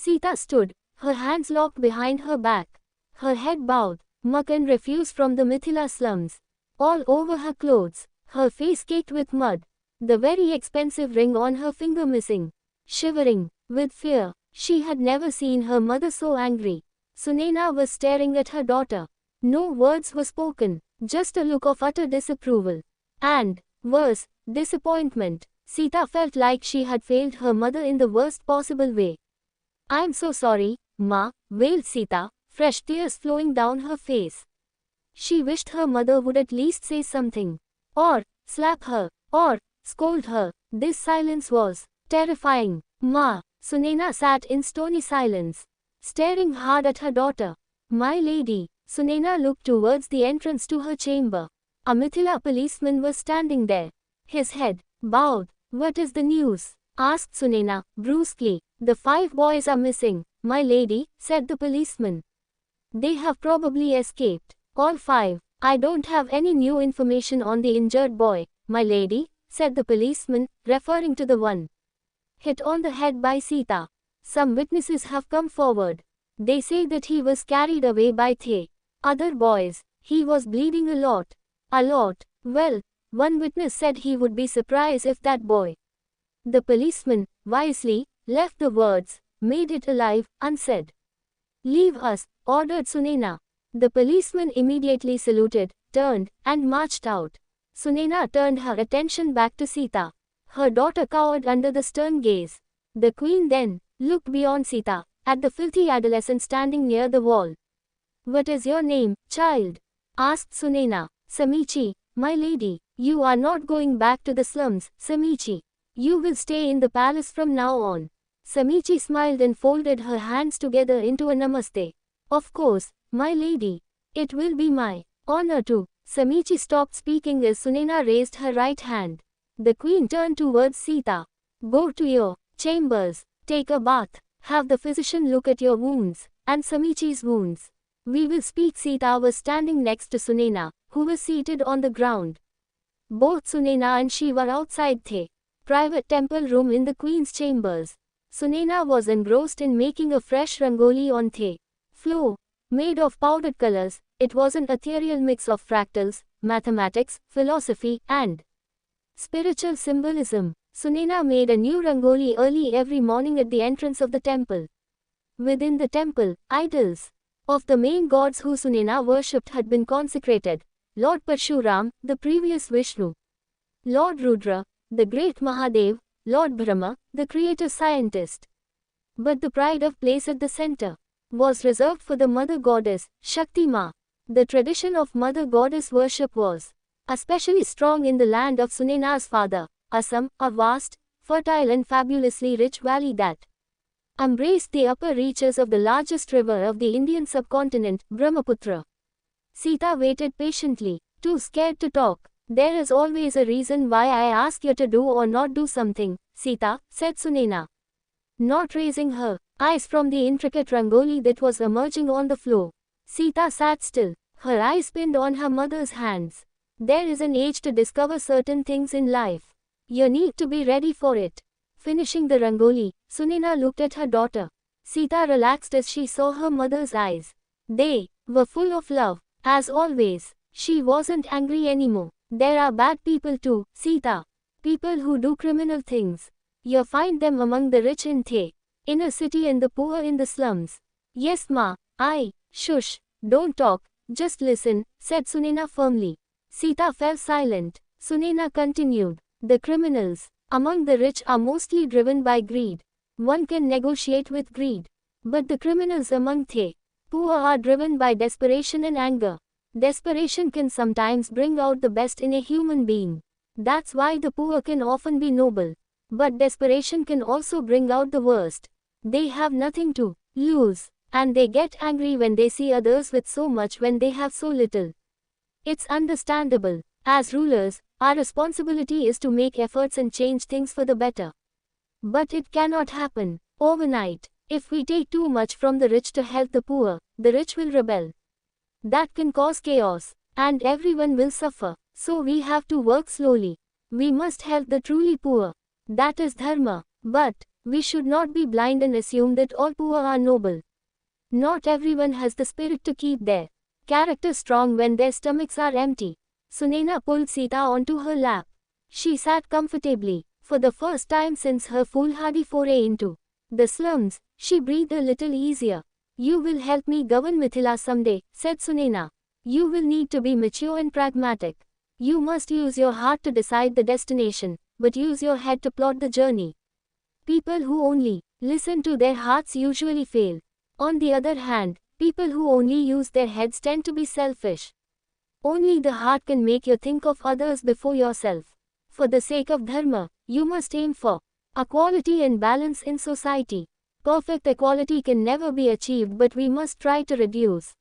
Sita stood, her hands locked behind her back, her head bowed, muck and refuse from the Mithila slums. All over her clothes, her face caked with mud, the very expensive ring on her finger missing. Shivering with fear, she had never seen her mother so angry. Sunaina was staring at her daughter. No words were spoken, just a look of utter disapproval. And, worse, disappointment. Sita felt like she had failed her mother in the worst possible way. "I'm so sorry, Ma," wailed Sita, fresh tears flowing down her face. She wished her mother would at least say something. Or slap her. Or scold her. This silence was terrifying. "Ma." Sunaina sat in stony silence, staring hard at her daughter. "My lady." Sunaina looked towards the entrance to her chamber. A Mithila policeman was standing there, his head bowed. "What is the news?" asked Sunaina, brusquely. "The 5 boys are missing, my lady," said the policeman. "They have probably escaped. All 5. I don't have any new information on the injured boy, my lady," said the policeman, referring to the one hit on the head by Sita. "Some witnesses have come forward. They say that he was carried away by the other boys. He was bleeding a lot. A lot. Well, one witness said he would be surprised if that boy." The policeman, wisely, left the words, "made it alive," unsaid. "Leave us," ordered Sunaina. The policeman immediately saluted, turned, and marched out. Sunaina turned her attention back to Sita. Her daughter cowered under the stern gaze. The queen then looked beyond Sita, at the filthy adolescent standing near the wall. "What is your name, child?" asked Sunaina. "Samichi, my lady." "You are not going back to the slums, Samichi. You will stay in the palace from now on." Samichi smiled and folded her hands together into a namaste. "Of course, my lady. It will be my honor to." Samichi stopped speaking as Sunaina raised her right hand. The queen turned towards Sita. "Go to your chambers, take a bath, have the physician look at your wounds, and Samichi's wounds. We will speak." Sita was standing next to Sunaina, who was seated on the ground. Both Sunaina and she were outside the private temple room in the queen's chambers. Sunaina was engrossed in making a fresh rangoli on the floor, made of powdered colors. It was an ethereal mix of fractals, mathematics, philosophy, and spiritual symbolism. Sunaina made a new rangoli early every morning at the entrance of the temple. Within the temple, idols of the main gods who Sunaina worshipped had been consecrated. Lord Parshuram, the previous Vishnu. Lord Rudra, the great Mahadev. Lord Brahma, the creator scientist. But the pride of place at the center was reserved for the mother goddess, Shakti Ma. The tradition of mother goddess worship was especially strong in the land of Sunaina's father, Assam, a vast, fertile and fabulously rich valley that embraced the upper reaches of the largest river of the Indian subcontinent, Brahmaputra. Sita waited patiently, too scared to talk. "There is always a reason why I ask you to do or not do something, Sita," said Sunaina, not raising her eyes from the intricate rangoli that was emerging on the floor. Sita sat still, her eyes pinned on her mother's hands. "There is an age to discover certain things in life. You need to be ready for it." Finishing the rangoli, Sunaina looked at her daughter. Sita relaxed as she saw her mother's eyes. They were full of love, as always. She wasn't angry anymore. "There are bad people too, Sita. People who do criminal things. You find them among the rich in the inner city and the poor in the slums." "Yes, Ma. Shush. Don't talk, just listen," said Sunaina firmly. Sita fell silent. Sunaina continued. "The criminals among the rich are mostly driven by greed. One can negotiate with greed. But the criminals among the poor are driven by desperation and anger. Desperation can sometimes bring out the best in a human being. That's why the poor can often be noble. But desperation can also bring out the worst. They have nothing to lose, and they get angry when they see others with so much when they have so little. It's understandable. As rulers, our responsibility is to make efforts and change things for the better. But it cannot happen overnight. If we take too much from the rich to help the poor, the rich will rebel. That can cause chaos, and everyone will suffer. So we have to work slowly. We must help the truly poor. That is dharma. But We should not be blind and assume that all poor are noble. Not everyone has the spirit to keep their character strong when their stomachs are empty. Sunaina pulled Sita onto her lap. She sat comfortably. For the first time since her foolhardy foray into the slums, she breathed a little easier. You will help me govern Mithila someday, said Sunaina. You will need to be mature and pragmatic. You must use your heart to decide the destination, but use your head to plot the journey. People who only listen to their hearts usually fail. On the other hand, people who only use their heads tend to be selfish. Only the heart can make you think of others before yourself. For the sake of dharma, you must aim for equality and balance in society. Perfect equality can never be achieved, but we must try to reduce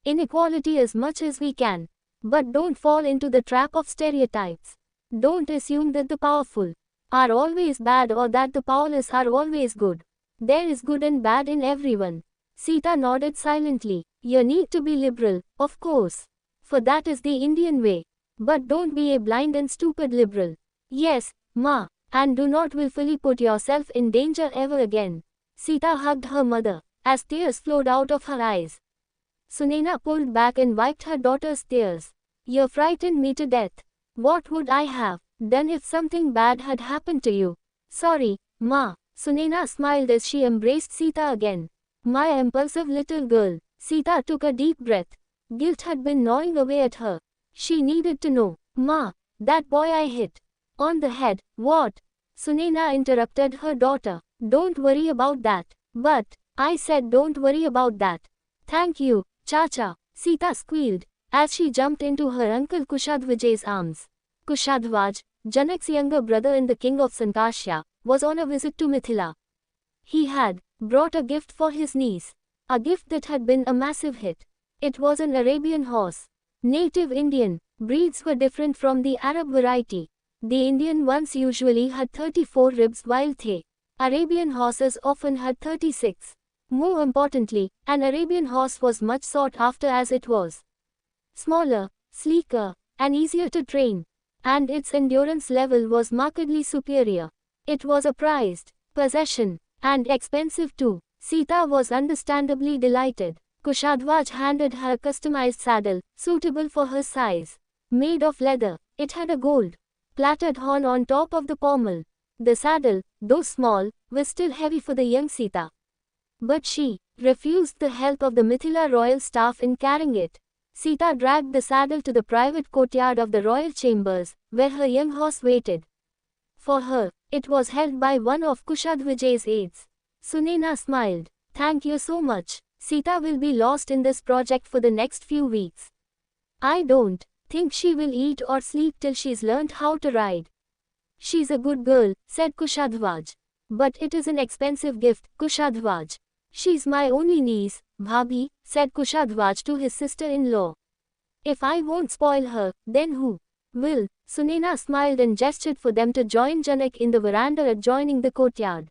inequality as much as we can. But don't fall into the trap of stereotypes. Don't assume that the powerful are always bad or that the powerless are always good. There is good and bad in everyone. Sita nodded silently. You need to be liberal, of course. For that is the Indian way. But don't be a blind and stupid liberal. Yes, Ma, and do not willfully put yourself in danger ever again. Sita hugged her mother, as tears flowed out of her eyes. Sunaina pulled back and wiped her daughter's tears. You frightened me to death. What would I have done if something bad had happened to you? Sorry, Ma. Sunaina smiled as she embraced Sita again. My impulsive little girl. Sita took a deep breath. Guilt had been gnawing away at her. She needed to know. Ma, that boy I hit on the head, what? Sunaina interrupted her daughter. Don't worry about that. But, I said don't worry about that. Thank you, Chacha, Sita squealed, as she jumped into her uncle Kushadhvaj's arms. Kushadhvaj, Janak's younger brother and the king of Sankashya, was on a visit to Mithila. He had brought a gift for his niece. A gift that had been a massive hit. It was an Arabian horse. Native Indian breeds were different from the Arab variety. The Indian ones usually had 34 ribs while the Arabian horses often had 36. More importantly, an Arabian horse was much sought after as it was smaller, sleeker, and easier to train. And its endurance level was markedly superior. It was a prized possession, and expensive too. Sita was understandably delighted. Kushadhvaj handed her a customized saddle, suitable for her size. Made of leather, it had a gold-plated horn on top of the pommel. The saddle, though small, was still heavy for the young Sita. But she refused the help of the Mithila royal staff in carrying it. Sita dragged the saddle to the private courtyard of the royal chambers, where her young horse waited for her. It was held by one of Kushadhvaj's aides. Sunaina smiled. Thank you so much. Sita will be lost in this project for the next few weeks. I don't think she will eat or sleep till she's learned how to ride. She's a good girl, said Kushadhvaj. But it is an expensive gift, Kushadhvaj. She's my only niece, Bhabhi, said Kushadhvaj to his sister-in-law. If I won't spoil her, then who will? Sunaina smiled and gestured for them to join Janak in the veranda adjoining the courtyard.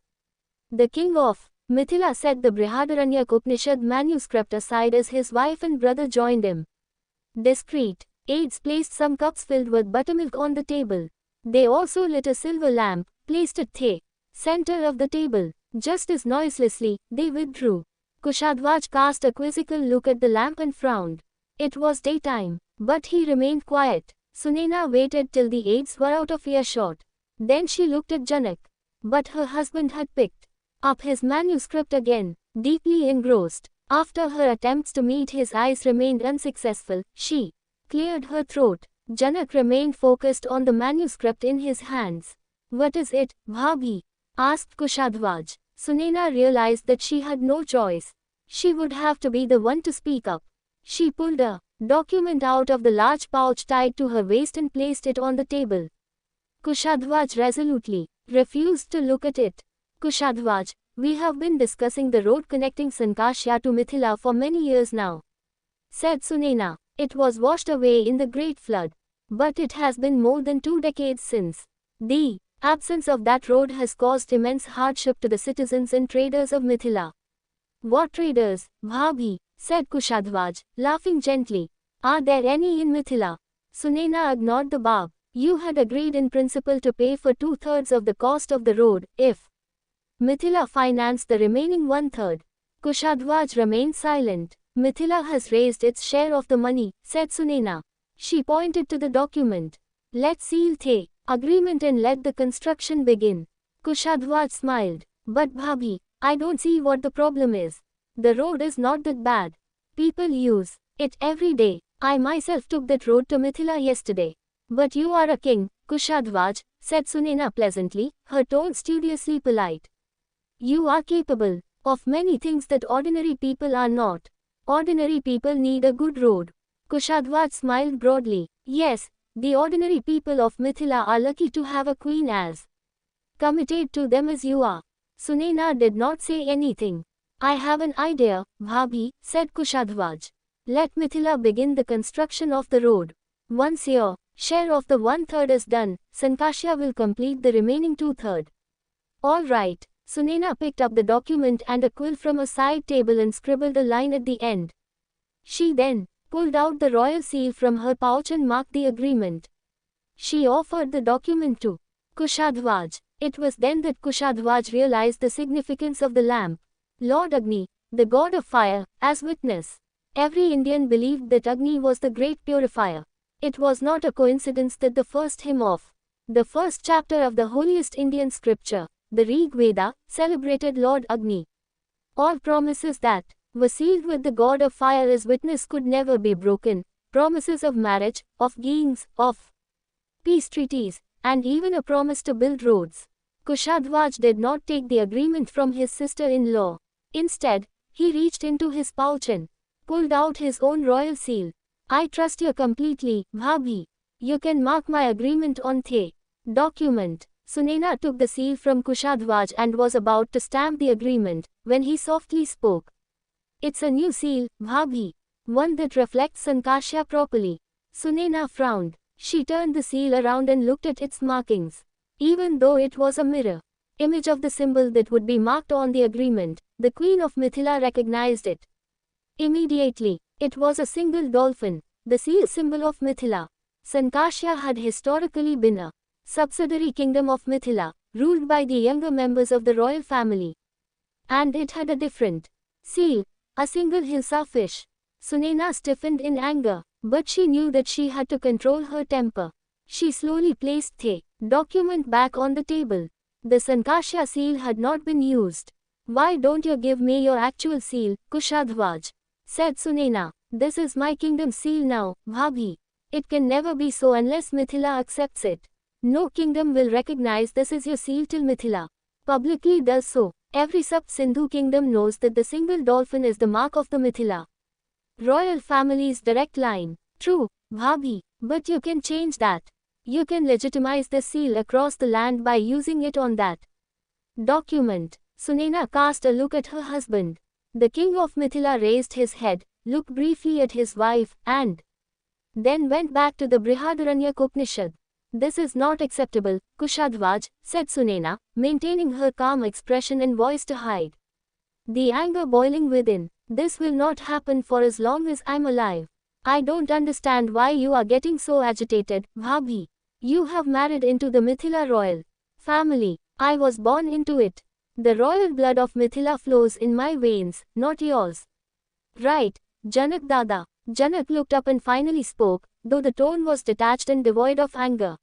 The king of Mithila set the Brihadaranyaka Upanishad manuscript aside as his wife and brother joined him. Discreet aides placed some cups filled with buttermilk on the table. They also lit a silver lamp, placed at the center of the table. Just as noiselessly, they withdrew. Kushadhvaj cast a quizzical look at the lamp and frowned. It was daytime, but he remained quiet. Sunaina waited till the aides were out of earshot. Then she looked at Janak. But her husband had picked up his manuscript again, deeply engrossed. After her attempts to meet his eyes remained unsuccessful, she cleared her throat. Janak remained focused on the manuscript in his hands. What is it, Bhabhi? Asked Kushadhvaj. Sunaina realized that she had no choice. She would have to be the one to speak up. She pulled a document out of the large pouch tied to her waist and placed it on the table. Kushadhvaj resolutely refused to look at it. Kushadhvaj, we have been discussing the road connecting Sankashya to Mithila for many years now, said Sunaina. It was washed away in the Great Flood. But it has been more than 2 decades since. The absence of that road has caused immense hardship to the citizens and traders of Mithila. What traders, Bhabhi? Said Kushadhvaj, laughing gently. Are there any in Mithila? Sunaina ignored the barb. You had agreed in principle to pay for 2/3 of the cost of the road, if Mithila financed the remaining one-third. Kushadhwaj remained silent. Mithila has raised its share of the money, said Sunaina. She pointed to the document. Let's seal the agreement and let the construction begin. Kushadhwaj smiled. But Bhabhi, I don't see what the problem is. The road is not that bad. People use it every day. I myself took that road to Mithila yesterday. But you are a king, Kushadhwaj, said Sunaina pleasantly, her tone studiously polite. You are capable of many things that ordinary people are not. Ordinary people need a good road. Kushadhwaj smiled broadly. Yes, the ordinary people of Mithila are lucky to have a queen as committed to them as you are. Sunaina did not say anything. I have an idea, Bhabhi, said Kushadhwaj. Let Mithila begin the construction of the road. Once your share of the one-third is done, Sankashya will complete the remaining two-third. All right. Sunaina picked up the document and a quill from a side table and scribbled a line at the end. She then pulled out the royal seal from her pouch and marked the agreement. She offered the document to Kushadhwaj. It was then that Kushadhwaj realized the significance of the lamp. Lord Agni, the god of fire, as witness. Every Indian believed that Agni was the great purifier. It was not a coincidence that the first hymn of the first chapter of the holiest Indian scripture, the Rig Veda, celebrated Lord Agni. All promises that were sealed with the god of fire as witness could never be broken. Promises of marriage, of gains, of peace treaties, and even a promise to build roads. Kushadhwaj did not take the agreement from his sister-in-law. Instead, he reached into his pouch and pulled out his own royal seal. I trust you completely, Bhabhi. You can mark my agreement on the document. Sunaina took the seal from Kushadhwaj and was about to stamp the agreement, when he softly spoke. It's a new seal, Bhabhi. One that reflects Sankashya properly. Sunaina frowned. She turned the seal around and looked at its markings. Even though it was a mirror image of the symbol that would be marked on the agreement, the Queen of Mithila recognized it immediately. It was a single dolphin, the seal symbol of Mithila. Sankashya had historically been a subsidiary kingdom of Mithila, ruled by the younger members of the royal family. And it had a different seal, a single Hilsa fish. Sunaina stiffened in anger, but she knew that she had to control her temper. She slowly placed the document back on the table. The Sankashya seal had not been used. Why don't you give me your actual seal, Kushadhwaj? Said Sunaina. This is my kingdom seal now, Bhabhi. It can never be so unless Mithila accepts it. No kingdom will recognize this as your seal till Mithila publicly does so. Every sub-Sindhu kingdom knows that the single dolphin is the mark of the Mithila royal family's direct line. True, Bhabhi, but you can change that. You can legitimize the seal across the land by using it on that document. Sunaina cast a look at her husband. The king of Mithila raised his head, looked briefly at his wife, and then went back to the Brihadaranyaka Upanishad. This is not acceptable, Kushadhwaj, said Sunaina, maintaining her calm expression and voice to hide the anger boiling within. This will not happen for as long as I'm alive. I don't understand why you are getting so agitated, Bhabhi. You have married into the Mithila royal family. I was born into it. The royal blood of Mithila flows in my veins, not yours. Right, Janak Dada. Janak looked up and finally spoke, though the tone was detached and devoid of anger.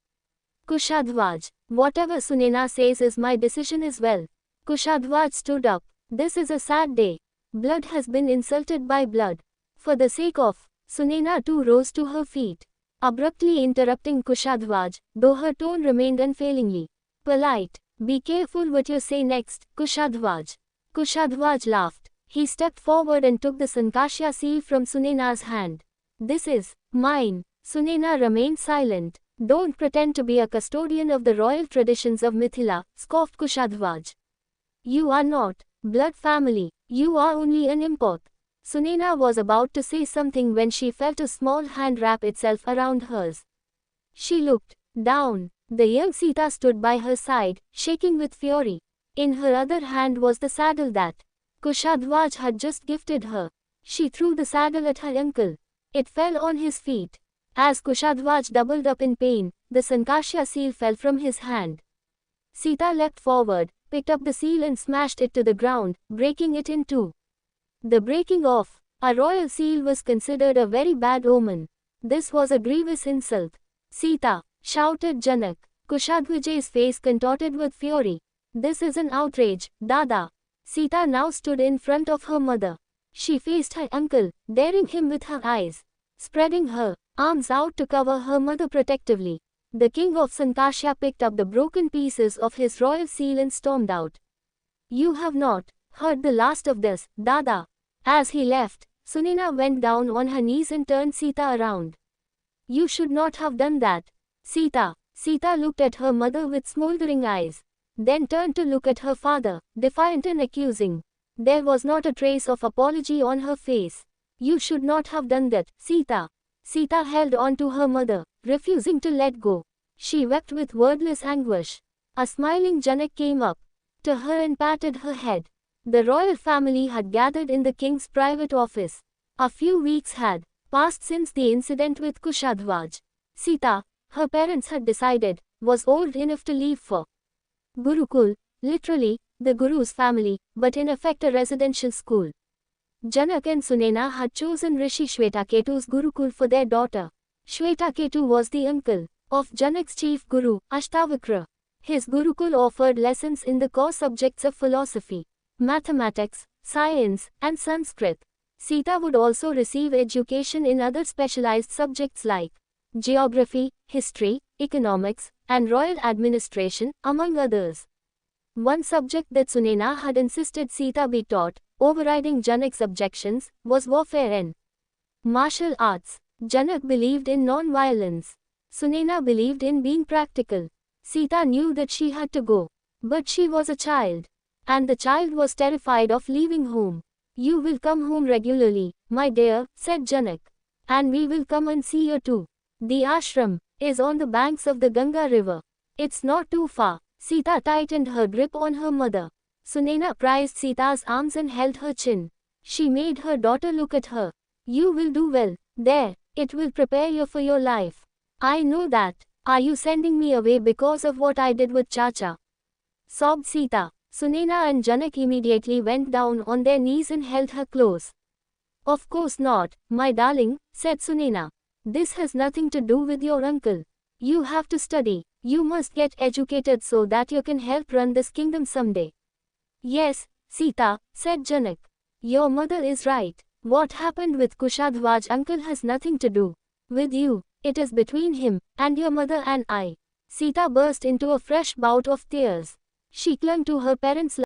Kushadhwaj, whatever Sunaina says is my decision as well. Kushadhwaj stood up. This is a sad day. Blood has been insulted by blood. For the sake of Sunaina too rose to her feet, abruptly interrupting Kushadhwaj, though her tone remained unfailingly polite. Be careful what you say next, Kushadhwaj. Kushadhwaj laughed. He stepped forward and took the Sankashya seal from Sunaina's hand. This is mine. Sunaina remained silent. Don't pretend to be a custodian of the royal traditions of Mithila, scoffed Kushadhwaj. You are not blood family. You are only an import. Sunaina was about to say something when she felt a small hand wrap itself around hers. She looked down. The young Sita stood by her side, shaking with fury. In her other hand was the saddle that Kushadhwaj had just gifted her. She threw the saddle at her uncle. It fell on his feet. As Kushadhwaj doubled up in pain, the Sankashya seal fell from his hand. Sita leapt forward, picked up the seal and smashed it to the ground, breaking it in two. The breaking of a royal seal was considered a very bad omen. This was a grievous insult. Sita, shouted Janak. Kushadhwaj's face contorted with fury. This is an outrage, Dada. Sita now stood in front of her mother. She faced her uncle, daring him with her eyes, spreading her arms out to cover her mother protectively. The king of Sankashya picked up the broken pieces of his royal seal and stormed out. You have not heard the last of this, Dada. As he left, Sunena went down on her knees and turned Sita around. You should not have done that. Sita. Sita looked at her mother with smoldering eyes, then turned to look at her father, defiant and accusing. There was not a trace of apology on her face. You should not have done that, Sita. Sita held on to her mother, refusing to let go. She wept with wordless anguish. A smiling Janak came up to her and patted her head. The royal family had gathered in the king's private office. A few weeks had passed since the incident with Kushadhwaj. Sita, her parents had decided, was old enough to leave for Gurukul, literally, the Guru's family, but in effect a residential school. Janak and Sunena had chosen Rishi Shwetaketu's Gurukul for their daughter. Shwetaketu was the uncle of Janak's chief guru, Ashtavakra. His Gurukul offered lessons in the core subjects of philosophy, mathematics, science, and Sanskrit. Sita would also receive education in other specialized subjects like geography, history, economics, and royal administration, among others. One subject that Sunena had insisted Sita be taught, overriding Janak's objections, was warfare and martial arts. Janak believed in non-violence. Sunena believed in being practical. Sita knew that she had to go. But she was a child. And the child was terrified of leaving home. You will come home regularly, my dear, said Janak. And we will come and see you too. The ashram is on the banks of the Ganga river. It's not too far. Sita tightened her grip on her mother. Sunena prized Sita's arms and held her chin. She made her daughter look at her. You will do well. There, it will prepare you for your life. I know that. Are you sending me away because of what I did with Chacha? Sobbed Sita. Sunena and Janak immediately went down on their knees and held her close. Of course not, my darling, said Sunena. This has nothing to do with your uncle. You have to study. You must get educated so that you can help run this kingdom someday. Yes, Sita, said Janak. Your mother is right. What happened with Kushadhwaj uncle has nothing to do with you. It is between him and your mother and I. Sita burst into a fresh bout of tears. She clung to her parents'